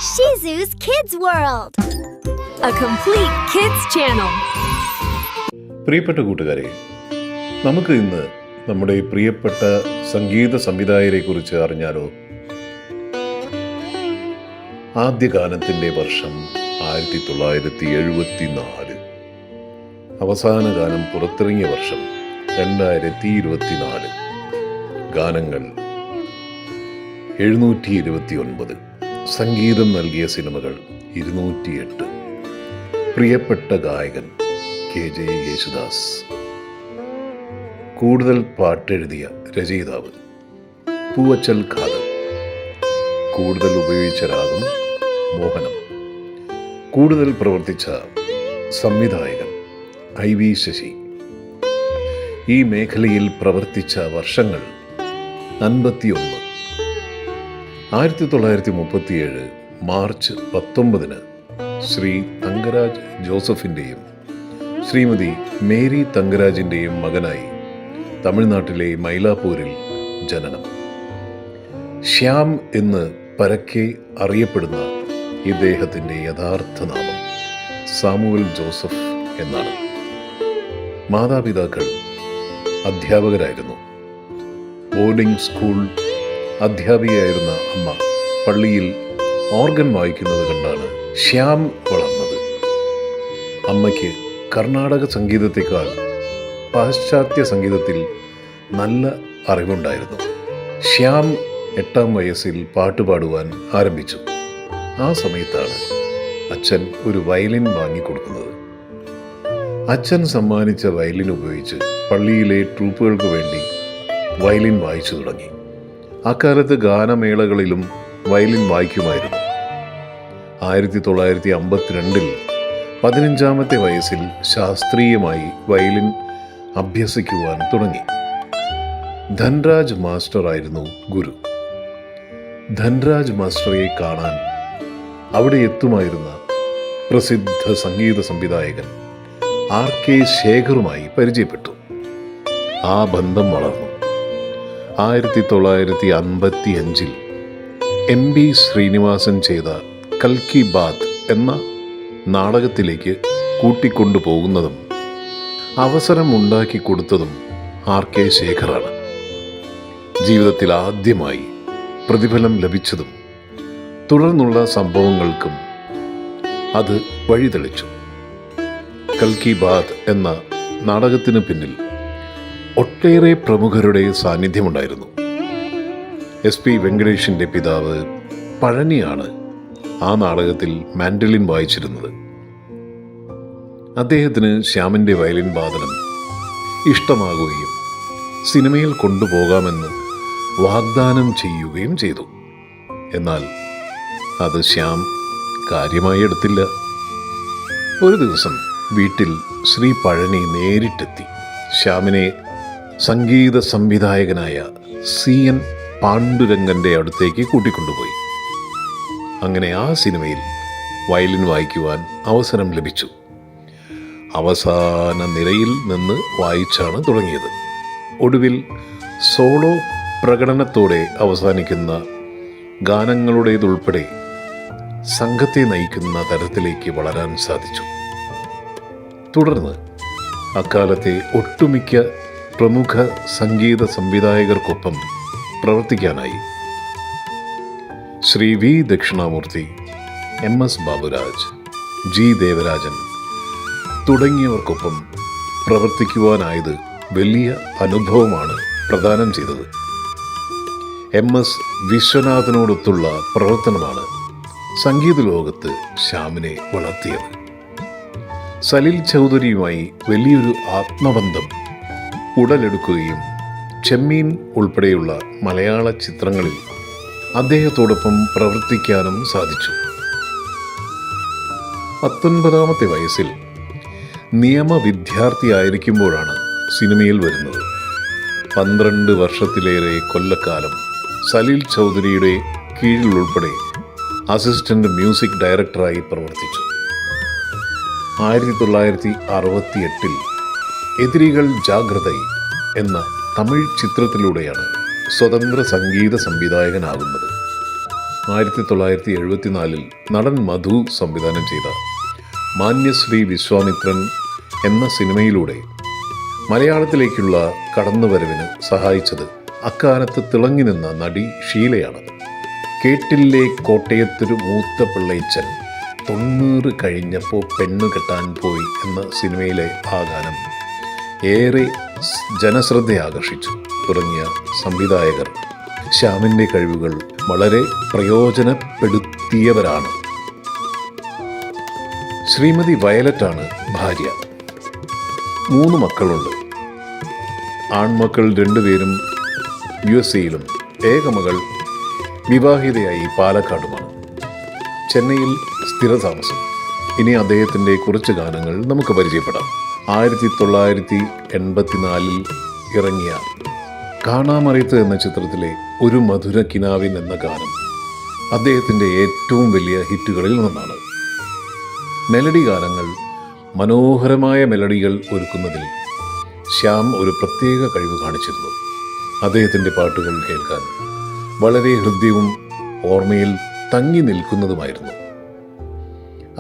Shizu's Kids World, a complete kids channel. പ്രിയപ്പെട്ട കൂട്ടുകാരെ, നമുക്ക് ഇന്ന് നമ്മുടെ പ്രിയപ്പെട്ട സംഗീത സംവിധായകരെ കുറിച്ച് അറിഞ്ഞാലോ? ആദ്യ ഗാനത്തിൻ്റെ വർഷം 1974, അവസാന ഗാനം പുറത്തിറങ്ങിയ വർഷം 2024. ഗാനങ്ങൾ 729, സംഗീതം നൽകിയ സിനിമകൾ 208. പ്രിയപ്പെട്ട ഗായകൻ KJ യേശുദാസ്. കൂടുതൽ പാട്ടെഴുതിയ രചയിതാവ് പൂവച്ചൽ ഖാദർ. കൂടുതൽ ഉപയോഗിച്ച രാഗം മോഹനം. കൂടുതൽ പ്രവർത്തിച്ച സംവിധായകൻ IV ശശി. ഈ മേഖലയിൽ പ്രവർത്തിച്ച വർഷങ്ങൾ 51. 1937 മാർച്ച് 19 ശ്രീ തങ്കരാജ് ജോസഫിൻ്റെയും ശ്രീമതി മേരി തങ്കരാജിൻ്റെയും മകനായി തമിഴ്നാട്ടിലെ മൈലാപ്പൂരിൽ ജനനം. ശ്യാം എന്ന് പരക്കെ അറിയപ്പെടുന്ന ഇദ്ദേഹത്തിൻ്റെ യഥാർത്ഥ നാമം സാമുവൽ ജോസഫ് എന്നാണ്. മാതാപിതാക്കൾ അധ്യാപകരായിരുന്നു. ബോർഡിംഗ് സ്കൂൾ അധ്യാപികയായിരുന്ന അമ്മ പള്ളിയിൽ ഓർഗൻ വായിക്കുന്നത് കണ്ടാണ് ശ്യാം വളർന്നത്. അമ്മയ്ക്ക് കർണാടക സംഗീതത്തെക്കാൾ പാശ്ചാത്യ സംഗീതത്തിൽ നല്ല അറിവുണ്ടായിരുന്നു. ശ്യാം 8-ാം വയസ്സിൽ പാട്ടുപാടുവാൻ ആരംഭിച്ചു. ആ സമയത്താണ് അച്ഛൻ ഒരു വയലിൻ വാങ്ങിക്കൊടുക്കുന്നത്. അച്ഛൻ സമ്മാനിച്ച വയലിൻ ഉപയോഗിച്ച് പള്ളിയിലെ ട്രൂപ്പുകൾക്ക് വേണ്ടി വയലിൻ വായിച്ചു തുടങ്ങി. അക്കാലത്ത് ഗാനമേളകളിലും വയലിൻ വായിക്കുമായിരുന്നു. 1952 15-ാമത്തെ വയസ്സിൽ ശാസ്ത്രീയമായി വയലിൻ അഭ്യസിക്കുവാൻ തുടങ്ങി. ധൻരാജ് മാസ്റ്റർ ആയിരുന്നു ഗുരു. ധൻരാജ് മാസ്റ്ററെ കാണാൻ അവിടെ എത്തുമായിരുന്ന പ്രസിദ്ധ സംഗീത സംവിധായകൻ RK ശേഖറുമായി പരിചയപ്പെട്ടു. ആ ബന്ധം വളർന്നു. 1955 MB ശ്രീനിവാസൻ ചെയ്ത കൽക്കി ബാത് എന്ന നാടകത്തിലേക്ക് കൂട്ടിക്കൊണ്ടുപോകുന്നതും അവസരം ഉണ്ടാക്കി കൊടുത്തതും RK ശേഖറാണ്. ജീവിതത്തിൽ ആദ്യമായി പ്രതിഫലം ലഭിച്ചതും തുടർന്നുള്ള സംഭവങ്ങൾക്കും അത് വഴിതെളിച്ചു. കൽക്കി ബാത് എന്ന നാടകത്തിന് പിന്നിൽ ഒട്ടേറെ പ്രമുഖരുടെ സാന്നിധ്യമുണ്ടായിരുന്നു. SP വെങ്കടേഷിൻ്റെ പിതാവ് പഴനിയാണ് ആ നാടകത്തിൽ മാൻഡലിൻ വായിച്ചിരുന്നത്. അദ്ദേഹത്തിന് ശ്യാമിൻ്റെ വയലിൻ വാദനം ഇഷ്ടമാകുകയും സിനിമയിൽ കൊണ്ടുപോകാമെന്ന് വാഗ്ദാനം ചെയ്യുകയും ചെയ്തു. എന്നാൽ അത് ശ്യാം കാര്യമായി എടുത്തില്ല. ഒരു ദിവസം വീട്ടിൽ ശ്രീ പഴനി നേരിട്ടെത്തി ശ്യാമിനെ സംഗീത സംവിധായകനായ CN പാണ്ഡുരംഗൻ്റെ അടുത്തേക്ക് കൂട്ടിക്കൊണ്ടുപോയി. അങ്ങനെ ആ സിനിമയിൽ വയലിൻ വായിക്കുവാൻ അവസരം ലഭിച്ചു. അവസാന നിരയിൽ നിന്ന് വായിച്ചാണ് തുടങ്ങിയത്. ഒടുവിൽ സോളോ പ്രകടനത്തോടെ അവസാനിക്കുന്ന ഗാനങ്ങളുടേതുൾപ്പെടെ സംഘത്തെ നയിക്കുന്ന തരത്തിലേക്ക് വളരാൻ സാധിച്ചു. തുടർന്ന് അക്കാലത്തെ ഒട്ടുമിക്ക പ്രമുഖ സംഗീത സംവിധായകർക്കൊപ്പം പ്രവർത്തിക്കാനായി. Shri V Dakshinamurthy, MS Baburaj, G Devarajan തുടങ്ങിയവർക്കൊപ്പം പ്രവർത്തിക്കുവാനായത് വലിയ അനുഭവമാണ് പ്രദാനം ചെയ്തത്. MS വിശ്വനാഥനോടൊത്തുള്ള പ്രവർത്തനമാണ് സംഗീത ലോകത്ത് ശ്യാമിനെ വളർത്തിയത്. സലിൽ ചൗധരിയുമായി വലിയൊരു ആത്മബന്ധം ഉടലെടുക്കുകയും ചെമ്മീൻ ഉൾപ്പെടെയുള്ള മലയാള ചിത്രങ്ങളിൽ അദ്ദേഹത്തോടൊപ്പം പ്രവർത്തിക്കാനും സാധിച്ചു. 19-ാമത്തെ വയസ്സിൽ നിയമ വിദ്യാർത്ഥിയായിരിക്കുമ്പോഴാണ് സിനിമയിൽ വരുന്നത്. 12 വർഷത്തിലേറെ കൊല്ലക്കാലം സലിൽ ചൗധരിയുടെ കീഴിലുൾപ്പെടെ അസിസ്റ്റന്റ് മ്യൂസിക് ഡയറക്ടറായി പ്രവർത്തിച്ചു. 1968 എതിരികൾ ജാഗ്രതൈ എന്ന തമിഴ് ചിത്രത്തിലൂടെയാണ് സ്വതന്ത്ര സംഗീത സംവിധായകനാകുന്നത്. 1974 നടൻ മധു സംവിധാനം ചെയ്ത മാന്യശ്രീ വിശ്വാമിത്രൻ എന്ന സിനിമയിലൂടെ മലയാളത്തിലേക്കുള്ള കടന്നുവരവിന് സഹായിച്ചത് അക്കാലത്ത് തിളങ്ങി നിന്ന നടി ഷീലയാണ്. കേട്ടില്ലേ കോട്ടയത്തൊരു മൂത്ത പിള്ളയിച്ചൻ 90 കഴിഞ്ഞപ്പോൾ പെണ്ണു കെട്ടാൻ പോയി എന്ന സിനിമയിലെ ആ ഗാനം ഏറെ ജനശ്രദ്ധ ആകർഷിച്ചു. തുടങ്ങിയ സംവിധായകർ ശ്യാമിൻ്റെ കഴിവുകൾ വളരെ പ്രയോജനപ്പെടുത്തിയവരാണ്. ശ്രീമതി വയലറ്റാണ് ഭാര്യ. 3 മക്കളുണ്ട്. ആൺമക്കൾ 2 പേരും USA-യിലും ഏകമകൾ വിവാഹിതയായി പാലക്കാടുമാണ്. ചെന്നൈയിൽ സ്ഥിരതാമസം. ഇനി അദ്ദേഹത്തിൻ്റെ കുറച്ച് ഗാനങ്ങൾ നമുക്ക് പരിചയപ്പെടാം. 1984 ഇറങ്ങിയ കാണാമറിയത്ത് എന്ന ചിത്രത്തിലെ ഒരു മധുര കിനാവിൻ എന്ന ഗാനം അദ്ദേഹത്തിൻ്റെ ഏറ്റവും വലിയ ഹിറ്റുകളിൽ ഒന്നാണ്. മെലഡി ഗാനങ്ങൾ, മനോഹരമായ മെലഡികൾ ഒരുക്കുന്നതിൽ ശ്യാം ഒരു പ്രത്യേക കഴിവ് കാണിച്ചിരുന്നു. അദ്ദേഹത്തിൻ്റെ പാട്ടുകൾ കേൾക്കാൻ വളരെ ഹൃദ്യവും ഓർമ്മയിൽ തങ്ങി നിൽക്കുന്നതുമായിരുന്നു.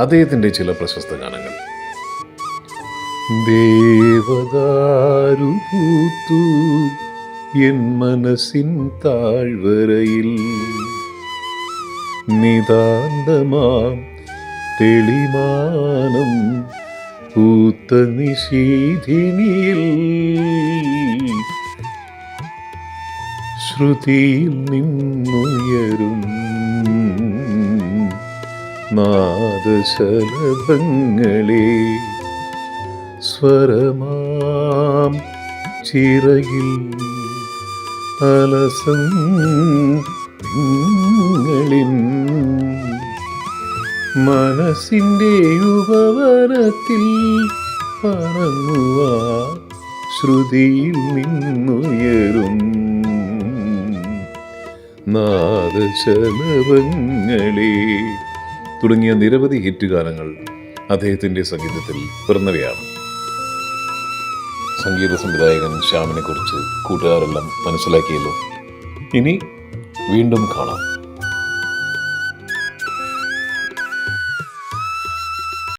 അദ്ദേഹത്തിൻ്റെ ചില പ്രശസ്ത ഗാനങ്ങൾ: ദേവദാരു പൂത്തു എൻ മനസ്സിൻ താഴ്വരയിൽ, നിതാന്തമാം തെളിമാനം പൂത്ത നിശീധിനിയിൽ, ശ്രുതിയിൽ നിന്നുയരും നാദശലഭങ്ങളെ, സ്വരമാം ചിറകിൽ അലസം നിങ്ങളിൻ, മനസ്സിൻ്റെ ഉപവനത്തിൽ പറങ്ങുവാ ശ്രുതിയിൽ നിന്നുയരും നാദശലഭങ്ങളെ തുടങ്ങിയ നിരവധി ഹിറ്റ് ഗാനങ്ങൾ അദ്ദേഹത്തിൻ്റെ സംഗീതത്തിൽ പിറന്നവയാണ്. സംഗീത സംവിധായകൻ ശ്യാമിനെ കുറിച്ച് കൂട്ടുകാരെല്ലാം മനസ്സിലാക്കിയല്ലോ. ഇനി വീണ്ടും കാണാം.